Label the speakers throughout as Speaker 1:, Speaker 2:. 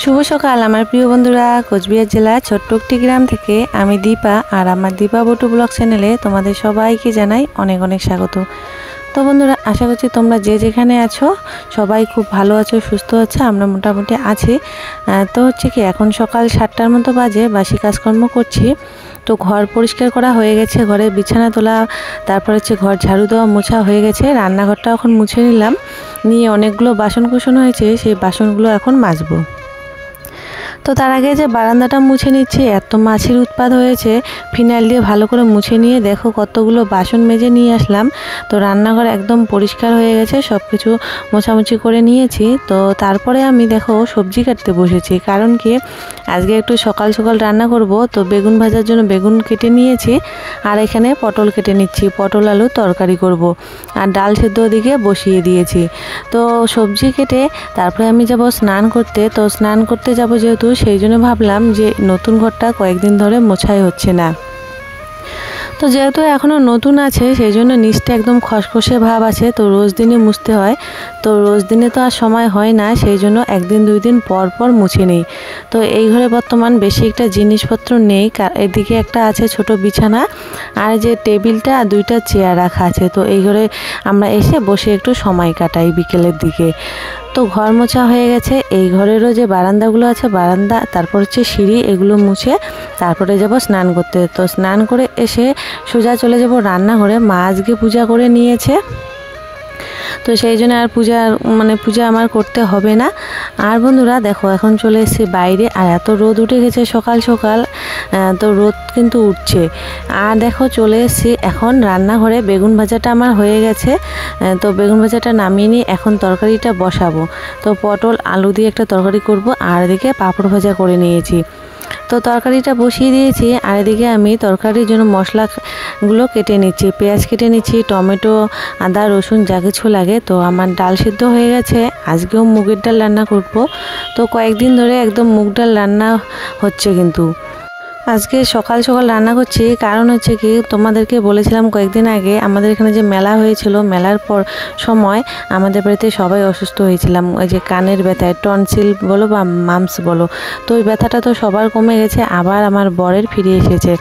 Speaker 1: শুভ সকাল আমার প্রিয় বন্ধুরা। কোচবিহার জেলার ছোট্ট একটি গ্রাম থেকে আমি দীপা আর আমার দীপা বটু ব্লগ চ্যানেলে তোমাদের সবাইকে জানাই অনেক অনেক স্বাগত। তো বন্ধুরা, আশা করছি তোমরা যে যেখানে আছো সবাই খুব ভালো আছো, সুস্থ আছো। আমরা মোটামুটি আছি। তো হচ্ছে কি, এখন সকাল 7টার মতো বাজে, বাসি কাজকর্ম করছি। তো ঘর পরিষ্কার করা হয়ে গেছে, ঘরের বিছানা তোলা, তারপর হচ্ছে ঘর ঝাড়ু দেওয়া মোছা হয়ে গেছে। রান্নাঘরটা এখন মুছে নিলাম, নিয়ে অনেকগুলো বাসন কুসন হয়েছে, সেই বাসনগুলো এখন মাজবো। তো তার আগে যে বারান্দাটা মুছে নিচ্ছি, এত মাছির উৎপাত হয়েছে, ফিনাইল দিয়ে ভালো করে মুছে নিয়ে দেখো কতগুলো বাসন মেজে নিয়ে আসলাম। তো রান্নাঘর একদম পরিষ্কার হয়ে গেছে, সব কিছু মোছামুছি করে নিয়েছি। তো তারপরে আমি দেখো সবজি কাটতে বসেছি, কারণ কি আজকে একটু সকাল সকাল রান্না করব। তো বেগুন ভাজার জন্য বেগুন কেটে নিয়েছি, আর এখানে পটল কেটে নিচ্ছি, পটল আলু তরকারি করব। আর ডাল সেদ্ধ ওদিকে বসিয়ে দিয়েছি। তো সবজি কেটে তারপরে আমি যাব স্নান করতে। তো স্নান করতে যাব যেহেতু, সেই জন্য ভাবলাম যে নতুন ঘরটা কয়েকদিন ধরে মোছাই হচ্ছে না। তো যেহেতু এখনও নতুন আছে, সেই জন্য নিচটা একদম খসখসে ভাব আছে। তো রোজ দিনে মুছতে হয়, তো রোজ দিনে তো আর সময় হয় না, সেই জন্য একদিন দুই দিন পর পর মুছে নিই। তো এই ঘরে বর্তমান বেশি একটা জিনিসপত্র নেই। এদিকে একটা আছে ছোট বিছানা, আর যে টেবিলটা আর দুইটা চেয়ার রাখা আছে। তো এই ঘরে আমরা এসে বসে একটু সময় কাটাই বিকেলের দিকে। তো ঘর মোছা হয়ে গেছে। এই ঘরেরও যে বারান্দাগুলো আছে, বারান্দা, তারপর হচ্ছে সিঁড়ি, এগুলো মুছে তারপরে যাব স্নান করতে। তো স্নান করে এসে সোজা চলে যাব রান্নাঘরে। মা আজকে পূজা করে নিয়েছে, তো সেই জন্য আর পূজা আমার করতে হবে না। আর বন্ধুরা দেখো, এখন চলে এসেছি বাইরে, আর এত রোদ উঠে গেছে সকাল সকাল। তো রোদ কিন্তু উঠছে। আর দেখো চলে এসেছি এখন রান্নাঘরে। বেগুন ভাজাটা আমার হয়ে গেছে। তো বেগুন ভাজাটা নামিয়ে নিয়ে এখন তরকারিটা বসাবো। তো পটল আলু দিয়ে একটা তরকারি করব, আর এদিকে পাঁপড় ভাজা করে নিয়েছি। তো তরকারিটা বসিয়ে দিয়েছি, আর এদিকে আমি তরকারির জন্য মশলাগুলো কেটে নিচ্ছি। পেঁয়াজ কেটে নিচ্ছি, টমেটো, আদা, রসুন, যা কিছু লাগে। তো আমার ডাল সিদ্ধ হয়ে গেছে, আজকেও মুগের ডাল রান্না করব। তো কয়েকদিন ধরে একদম মুগ ডাল রান্না হচ্ছে। কিন্তু আজকে সকাল সকাল রান্না করছি, কারণ হচ্ছে কি, তোমাদেরকে বলেছিলাম কয়েকদিন আগে আমাদের এখানে যে মেলা হয়েছিল, মেলার পর সময় আমাদের বাড়িতে সবাই অসুস্থ হয়েছিলাম। ওই যে কানের ব্যথায়, টনসিল বলো বা মামস বলো, তো ওই ব্যথাটা তো সবার কমে গেছে, আবার আমার বরের ফিরে এসেছে।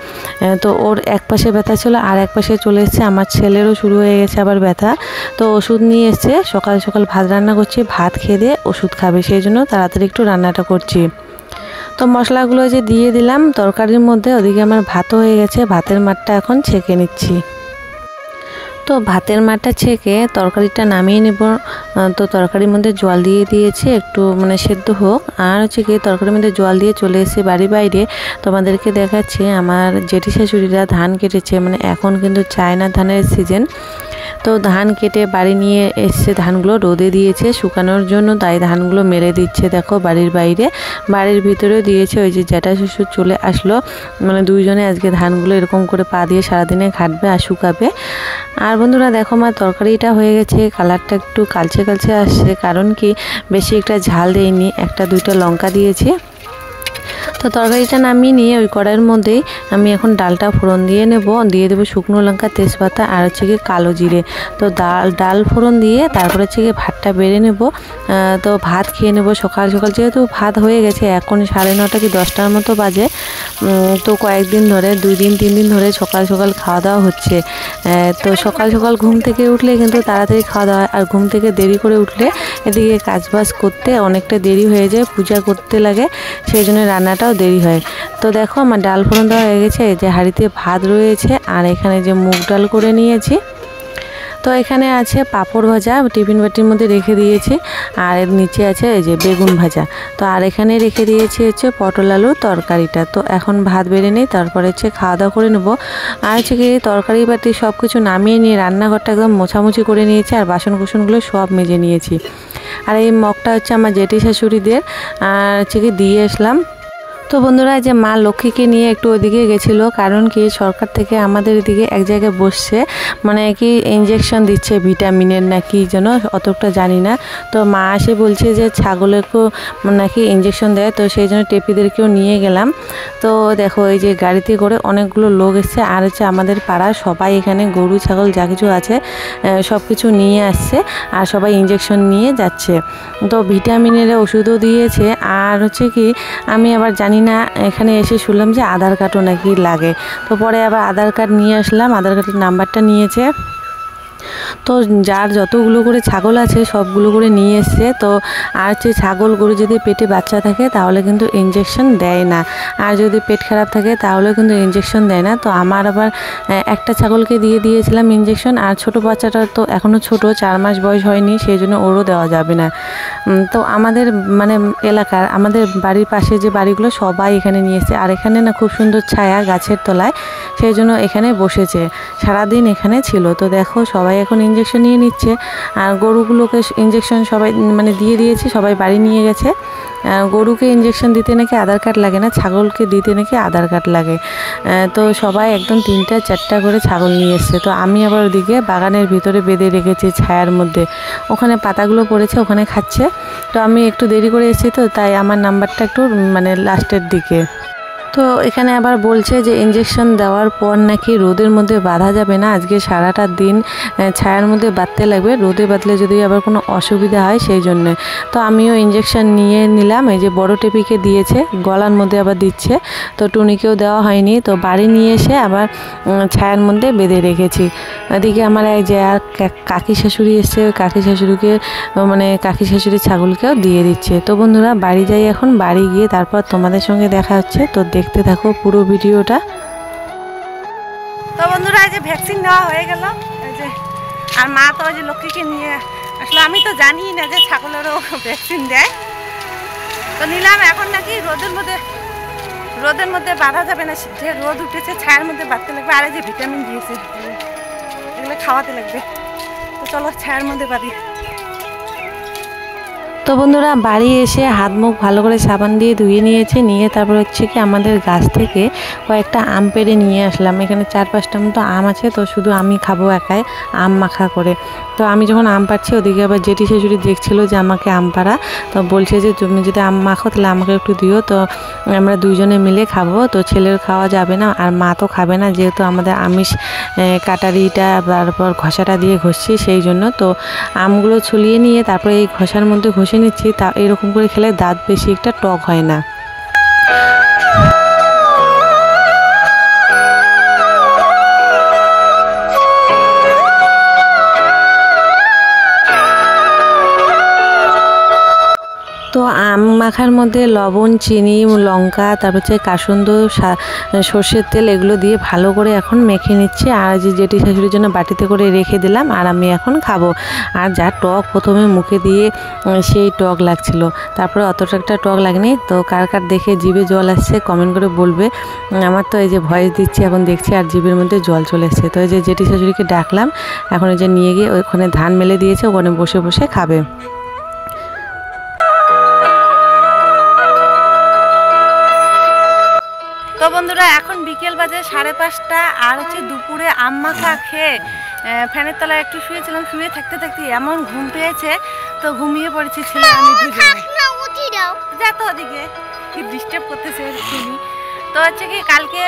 Speaker 1: তো ওর এক পাশে ব্যথা ছিল, আর এক পাশে চলে এসেছে। আমার ছেলেরও শুরু হয়ে গেছে আবার ব্যথা। তো ওষুধ নিয়ে এসছে। সকাল সকাল ভাত রান্না করছি, ভাত খেয়ে দিয়ে ওষুধ খাবে, সেই জন্য তাড়াতাড়ি একটু রান্নাটা করছি। তো মশলাগুলো যে দিয়ে দিলাম তরকারির মধ্যে, ওদিকে আমার ভাতও হয়ে গেছে। ভাতের মাঠটা এখন ছেঁকে নিচ্ছি। তো ভাতের মাঠটা ছেঁকে তরকারিটা নামিয়ে নেব। তো তরকারির মধ্যে জল দিয়ে দিয়েছি, একটু সেদ্ধ হোক। আর হচ্ছে কি, তরকারির মধ্যে জল দিয়ে চলে এসে বাড়ি বাইরে তোমাদেরকে দেখাচ্ছি। আমার জেঠি শাশুড়িরা ধান কেটেছে, এখন কিন্তু চায়না ধানের সিজন। তো ধান কেটে বাড়ি নিয়ে এসে ধানগুলো রোদে দিয়েছে শুকানোর জন্য, তাই ধানগুলো মেলে দিচ্ছে। দেখো বাড়ির বাইরে, বাড়ির ভিতরেও দিয়েছে। ওই যে জ্যাঠা শ্বশুর চলে আসলো, দুইজনে আজকে ধানগুলো এরকম করে পা দিয়ে সারাদিনে ঘাটবে আর শুকাবে। আর বন্ধুরা দেখো, আমার তরকারিটা হয়ে গেছে। কালারটা একটু কালচে কালচে আসছে, কারণ কি বেশি একটা ঝাল দেয়নি, একটা দুইটা লঙ্কা দিয়েছি। তো তরকারিটা নামিয়ে নিয়ে ওই কড়াইয়ের মধ্যেই আমি এখন ডালটা ফোড়ন দিয়ে নেব। দিয়ে দেবো শুকনো লঙ্কা, তেজপাতা, আর হচ্ছে গিয়ে কালো জিরে। তো ডাল ফোড়ন দিয়ে তারপরে হচ্ছে গিয়ে ভাতটা বেড়ে নেব। তো ভাত খেয়ে নেব সকাল সকাল, যেহেতু ভাত হয়ে গেছে। এখন 9:30 কি 10টার মতো বাজে। তো কয়েকদিন ধরে, 2 দিন 3 দিন ধরে সকাল সকাল খাওয়া দাওয়া হচ্ছে। তো সকাল সকাল ঘুম থেকে উঠলে কিন্তু তাড়াতাড়ি খাওয়া দাওয়া হয়, আর ঘুম থেকে দেরি করে উঠলে এদিকে কাজবাজ করতে অনেকটা দেরি হয়ে যায়, পূজা করতে লাগে, সেই জন্য রান্নাটাও দেরি হয়। তো দেখো আমার ডাল ফোড়ন দেওয়া হয়ে গেছে, যে হাঁড়িতে ভাত রয়েছে, আর এখানে যে মুগ ডাল করে নিয়েছি। তো এখানে আছে পাঁপড় ভাজা, টিফিন বাটির মধ্যে রেখে দিয়েছি, আর এর নিচে আছে এই যে বেগুন ভাজা। তো আর এখানে রেখে দিয়েছি হচ্ছে পটল আলু তরকারিটা। তো এখন ভাত বেড়ে নিই, তারপরে হচ্ছে খাওয়া দাওয়া করে নেবো। আর হচ্ছে কি, তরকারি বাটি সব কিছু নামিয়ে নিয়ে রান্নাঘরটা একদম মোছামুছি করে নিয়েছি, আর বাসন কুসনগুলো সব মেজে নিয়েছি। আর এই মগটা হচ্ছে আমার জেঠি শাশুড়িদের, আর হচ্ছে কি দিয়ে আসলাম। তো বন্ধুরা, যে মা লক্ষ্মীকে নিয়ে একটু ওদিকে গেছিলো, কারণ কি সরকার থেকে আমাদের এদিকে এক জায়গায় বসছে, মানে কি ইঞ্জেকশন দিচ্ছে ভিটামিনের নাকি যেন, অতটা জানি না। তো মা এসে বলছে যে ছাগলেরকেও নাকি ইঞ্জেকশন দেয়, তো সেই জন্য টেপিদেরকেও নিয়ে গেলাম। তো দেখো এই যে গাড়িতে করে অনেকগুলো লোক এসছে, আর হচ্ছে আমাদের পাড়ার সবাই এখানে গরু ছাগল যা কিছু আছে সব কিছু নিয়ে আসছে, আর সবাই ইঞ্জেকশন নিয়ে যাচ্ছে। তো ভিটামিনের ওষুধও দিয়েছে, আর হচ্ছে কি আমি আবার জানি না, এখানে এসে শুনলাম যে আধার কার্ডও নাকি লাগে। তো পরে আবার আধার কার্ড নিয়ে আসলাম, আধার কার্ডের নাম্বারটা নিয়েছে। তো যার যতগুলো করে ছাগল আছে সবগুলো করে নিয়ে এসছে। তো আর হচ্ছে ছাগল গরু যদি পেটে বাচ্চা থাকে তাহলে কিন্তু ইঞ্জেকশন দেয় না, আর যদি পেট খারাপ থাকে তাহলে কিন্তু ইঞ্জেকশন দেয় না। তো আমার আবার একটা ছাগলকে দিয়েছিলাম ইঞ্জেকশন, আর ছোট বাচ্চাটা তো এখনও ছোট, 4 মাস বয়স হয়নি, সেই জন্য ওরও দেওয়া যাবে না। তো আমাদের মানে এলাকার আমাদের বাড়ির পাশে যে বাড়িগুলো সবাই এখানে নিয়ে এসছে, আর এখানে না খুব সুন্দর ছায়া গাছের তলায়, সেই জন্য এখানে বসেছে, সারাদিন এখানে ছিল। তো দেখো সবাই এখন ইঞ্জেকশন নিয়ে নিচ্ছে, আর গরুগুলোকে ইঞ্জেকশন সবাই মানে দিয়েছি, সবাই বাড়ি নিয়ে গেছে। গরুকে ইঞ্জেকশন দিতে নাকি আধার কার্ড লাগে না, ছাগলকে দিতে নাকি আধার কার্ড লাগে। তো সবাই একদম 3টা 4টা করে ছাগল নিয়ে এসছে। তো আমি আবার ওদিকে বাগানের ভিতরে বেঁধে রেখেছি ছায়ার মধ্যে, ওখানে পাতাগুলো পড়েছে, ওখানে খাচ্ছে। তো আমি একটু দেরি করে এসেছি, তো তাই আমার নাম্বারটা একটু মানে লাস্টের দিকে। তো এখানে আবার বলছে যে ইঞ্জেকশন দেওয়ার পর নাকি রোদের মধ্যে বাঁধা যাবে না, আজকে সারাটা দিন ছায়ার মধ্যে বাঁধতে লাগবে, রোদে বাঁধলে যদি আবার কোনো অসুবিধা হয় সেই জন্যে। তো আমিও ইঞ্জেকশন নিয়ে নিলাম, এই যে বড় টেপিকে দিয়েছে, গলার মধ্যে আবার দিচ্ছে, তো টুনিকেও দেওয়া হয়নি। তো বাড়ি নিয়ে এসে আবার ছায়ার মধ্যে বেঁধে রেখেছি। এদিকে আমার এক যে আর কাকি শাশুড়ি এসছে, ওই কাকি শাশুড়িকে মানে কাকি শাশুড়ির ছাগলকেও দিয়ে দিচ্ছে। তো বন্ধুরা বাড়ি যাই এখন, বাড়ি গিয়ে তারপর তোমাদের সঙ্গে দেখা হচ্ছে। তো দেখতে থাকো পুরো ভিডিওটা। তো বন্ধুরা এই যে ভ্যাকসিন নেওয়া হয়ে গেল, এই যে আর মা তো ওই যে লক্ষ্মীকে নিয়ে আসলে, আমি তো জানি না যে ছাগলেরও ভ্যাকসিন দেয়। তো নিলাম, এখন নাকি রোদের মধ্যে বাঁধা যাবে না, যে রোদ উঠেছে ছায়ার মধ্যে বাঁধতে লাগবে, আর এই যে ভিটামিন দিয়েছে এগুলো খাওয়াতে লাগবে। তো চলো ছায়ার মধ্যে বাঁধি। তো বন্ধুরা বাড়ি এসে হাত মুখ ভালো করে সাবান দিয়ে ধুয়ে নিয়েছি, নিয়ে তারপর হচ্ছে কি আমাদের গাছ থেকে কয়েকটা আম পেড়ে নিয়ে আসলাম। এখানে 4-5টা মতো আম আছে, তো শুধু আমি খাবো একাই আম মাখা করে। তো আমি যখন আম পাড়ছি ওদিকে আবার জেঠি শাশুড়ি দেখছিল যে আমাকে আম পাড়া, তো বলছে যে তুমি যদি আম মাখো তাহলে আমাকে একটু দিও, তো আমরা দুজনে মিলে খাবো। তো ছেলের খাওয়া যাবে না, আর মা তো খাবে না, যেহেতু আমাদের আমিষ কাটারিটা তারপর ঘষাটা দিয়ে ঘষছি, সেই জন্য। তো আমগুলো ছুলিয়ে নিয়ে তারপরে এই ঘষার মধ্যে ঘষে নিচ্ছি, তা এরকম করে খেলে দাঁত বেশি একটা টক হয় না। তো আম মাখার মধ্যে লবণ, চিনি, লঙ্কা, তারপর হচ্ছে কাসুন্দ, সর্ষের তেল এগুলো দিয়ে ভালো করে এখন মেখে নিচ্ছি, আর যে জেঠি শাশুড়ির জন্য বাটিতে করে রেখে দিলাম, আর আমি এখন খাবো। আর যা টক প্রথমে মুখে দিয়ে সেই টক লাগছিল, তারপরে অতটা একটা টক লাগেনি। তো কার কার দেখে জিভে জল আসছে কমেন্ট করে বলবে। আমার তো এই যে ভয়েস দিচ্ছি, এখন দেখছি আর জিভের মধ্যে জল চলে এসছে। তো এই যে জেঠি শাশুড়িকে ডাকলাম, এখন এই যে নিয়ে গিয়ে ওখানে ধান মেলে দিয়েছে, ওখানে বসে বসে খাবে। তো বন্ধুরা এখন বিকেল বাজে 5:30, আর হচ্ছে দুপুরে আম মাখা খেয়ে ফ্যানের তলায় একটু শুয়েছিলাম, শুয়ে থাকতে থাকতে এমন ঘুম পেয়েছে, তো ঘুমিয়ে পড়েছি ছেলে আমি দুজনে। যা তো ওদিকে কি ডিস্টার্ব করতেছে তুমি। তো হচ্ছে কি কালকে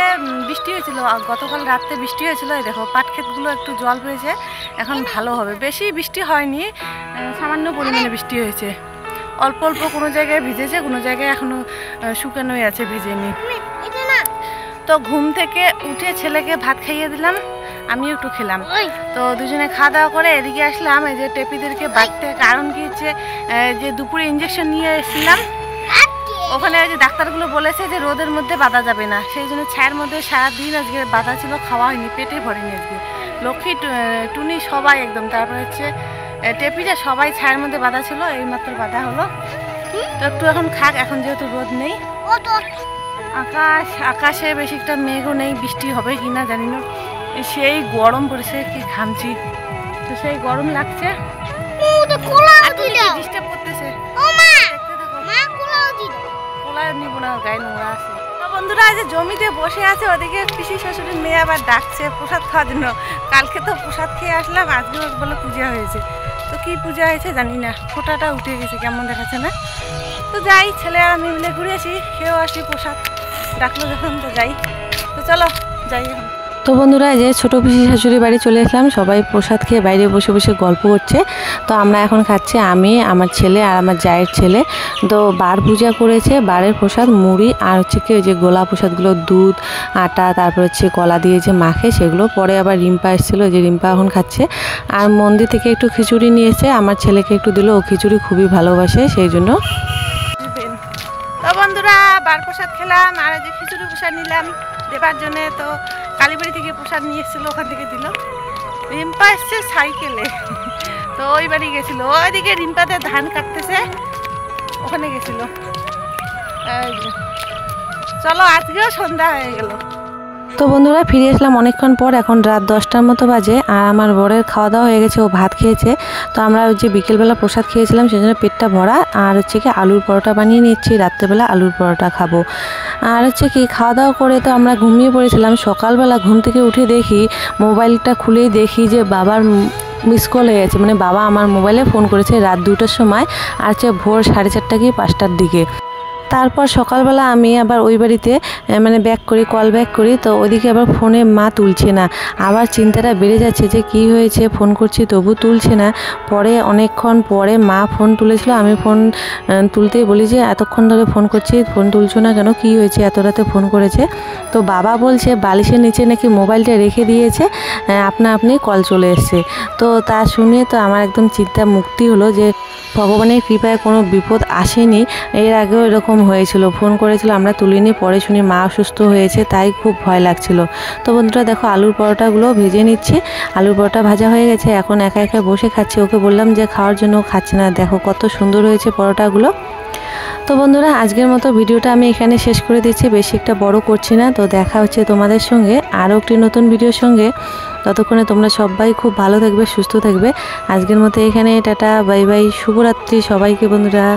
Speaker 1: বৃষ্টি হয়েছিল, গতকাল রাত্রে বৃষ্টি হয়েছিল, এই দেখো পাট ক্ষেতগুলো একটু জল পেয়েছে, এখন ভালো হবে। বেশি বৃষ্টি হয়নি, সামান্য পরিমাণে বৃষ্টি হয়েছে, অল্প অল্প কোনো জায়গায় ভিজেছে, কোনো জায়গায় এখনো শুকানোই আছে, ভিজেনি। তো ঘুম থেকে উঠে ছেলেকে ভাত খাইয়ে দিলাম, আমিও একটু খেলাম। তো দুজনে খাওয়া দাওয়া করে এদিকে আসলাম এই যে টেপিদেরকে বাড়তে, কারণ কি হচ্ছে যে দুপুরে ইঞ্জেকশন নিয়ে এসেছিলাম, ওখানে যে ডাক্তারগুলো বলেছে যে রোদের মধ্যে বাঁধা যাবে না, সেই জন্য ছায়ার মধ্যে সারাদিন আজকে বাঁধা ছিল, খাওয়া হয়নি, পেটে ভরেনি আজকে। লক্ষ্মী, টুনি সবাই একদম, তারপরে হচ্ছে টেপিটা সবাই ছায়ার মধ্যে বাঁধা ছিল, এইমাত্র বাঁধা হলো। তো একটু এখন খাক, এখন যেহেতু রোদ নেই, আকাশে বেশি একটা মেঘও নেই, বৃষ্টি হবে কি না জানি না, সেই গরম পড়েছে, কি ঘামছি, তো সেই গরম লাগছে, ডিস্টার্ব করতেছে। তলায় নিব না, গায়ে নোংরা আছে। তো বন্ধুরা যে জমিতে বসে আছে, ওদিকে পিসি শ্বশুরের মেয়ে আবার ডাকছে প্রসাদ খাওয়ার জন্য। কালকে তো প্রসাদ খেয়ে আসলাম, আজকে বলে পূজা হয়েছে। তো কি পূজা হয়েছে জানি না, ফোঁটাটা উঠে গেছে, কেমন দেখাচ্ছে না। তো যাই, ছেলে আর আমি মিলে ঘুরে আসি, খেয়েও আসি, প্রসাদ ডাকলো যখন তো যাই। তো চলো যাই এখন। তো বন্ধুরা যে ছোটো পিসি শাশুড়ি বাড়ি চলে আসলাম, সবাই প্রসাদ খেয়ে বাইরে বসে বসে গল্প করছে। তো আমরা এখন খাচ্ছি, আমি, আমার ছেলে আর আমার জায়ের ছেলে। তো বার পূজা করেছে, বারের প্রসাদ মুড়ি আর হচ্ছে কি ওই যে গোলা প্রসাদগুলো, দুধ আটা তারপর হচ্ছে কলা দিয়ে যে মাখে সেগুলো। পরে আবার রিম্পা এসেছিলো, যে রিম্পা এখন খাচ্ছে। আর মন্দির থেকে একটু খিচুড়ি নিয়েছে, আমার ছেলেকে একটু দিল, ও খিচুড়ি খুবই ভালোবাসে সেই জন্য। তো বন্ধুরা বার প্রসাদ খেলাম আর যে খিচুড়ি প্রসাদ নিলাম দেবার জন্যে। তো কালীবাড়ি থেকে প্রসাদ নিয়ে এসেছিলো, ওখান থেকে দিল। রিম্পা এসছে সাইকেলে, তো ওই বাড়ি গেছিলো, ওইদিকে রিম্পাতে ধান কাটতেছে, ওখানে গেছিলো। চলো আজকেও সন্ধ্যা হয়ে গেল। তো বন্ধুরা ফিরে আসলাম অনেকক্ষণ পর, এখন রাত 10টার মতো বাজে। আর আমার বরের খাওয়া দাওয়া হয়ে গেছে, ও ভাত খেয়েছে। তো আমরা ওই যে বিকেলবেলা প্রসাদ খেয়েছিলাম সেই জন্য পেটটা ভরা। আর হচ্ছে কি আলুর পরোটা বানিয়ে নিচ্ছি, রাত্রেবেলা আলুর পরোটা খাবো। আর হচ্ছে কি খাওয়া দাওয়া করে তো আমরা ঘুমিয়ে পড়েছিলাম। সকালবেলা ঘুম থেকে উঠে দেখি, মোবাইলটা খুলেই দেখি যে বাবার মিস কল হয়ে গেছে। মানে বাবা আমার মোবাইলে ফোন করেছে রাত 2টার সময়, আর হচ্ছে ভোর 4:30 কি 5টার দিকে। তারপর সকালবেলা আমি আবার ওই বাড়িতে মানে ব্যাক করি, কল ব্যাক করি। তো ওইদিকে আবার ফোনে মা তুলছে না, আবার চিন্তাটা বেড়ে যাচ্ছে যে কি হয়েছে, ফোন করছি তবু তুলছে না। পরে অনেকক্ষণ পরে মা ফোন তুলেছিল, আমি ফোন তুলতেই বলি যে এতক্ষণ ধরে ফোন করছি, ফোন তুলছো না কেন, কি হয়েছে, এত রাতে ফোন করেছে। তো বাবা বলছে বালিশের নিচে নাকি মোবাইলটা রেখে দিয়েছে, আপনি কল চলে এসছে। তো তা শুনে তো আমার একদম চিন্তা মুক্তি হলো যে ভগবানের কৃপায় কোনো বিপদ আসেনি। এর আগেও এরকম হয়েছিল, ফোন করেছিল আমরা তুলিনি, পরে শুনি মা অসুস্থ হয়েছে, তাই খুব ভয় লাগছিল। তো বন্ধুরা দেখো আলুর পরোটাগুলো ভেজে নিচ্ছি, আলুর পরোটা ভাজা হয়ে গেছে, এখন একা একা বসে খাচ্ছি। ওকে বললাম যে খাওয়ার জন্য, ও খাচ্ছে না। দেখো কত সুন্দর হয়েছে পরোটাগুলো। তো বন্ধুরা আজকের মতো ভিডিওটা আমি এখানে শেষ করে দিচ্ছি, বেশি একটা বড় করছি না। তো দেখা হচ্ছে তোমাদের সঙ্গে আরও একটি নতুন ভিডিওর সঙ্গে। ততক্ষণে তোমরা সবাই খুব ভালো থাকবে, সুস্থ থাকবে। আজকের মতো এখানে টাটা, বাই বাই, শুভরাত্রি সবাইকে বন্ধুরা।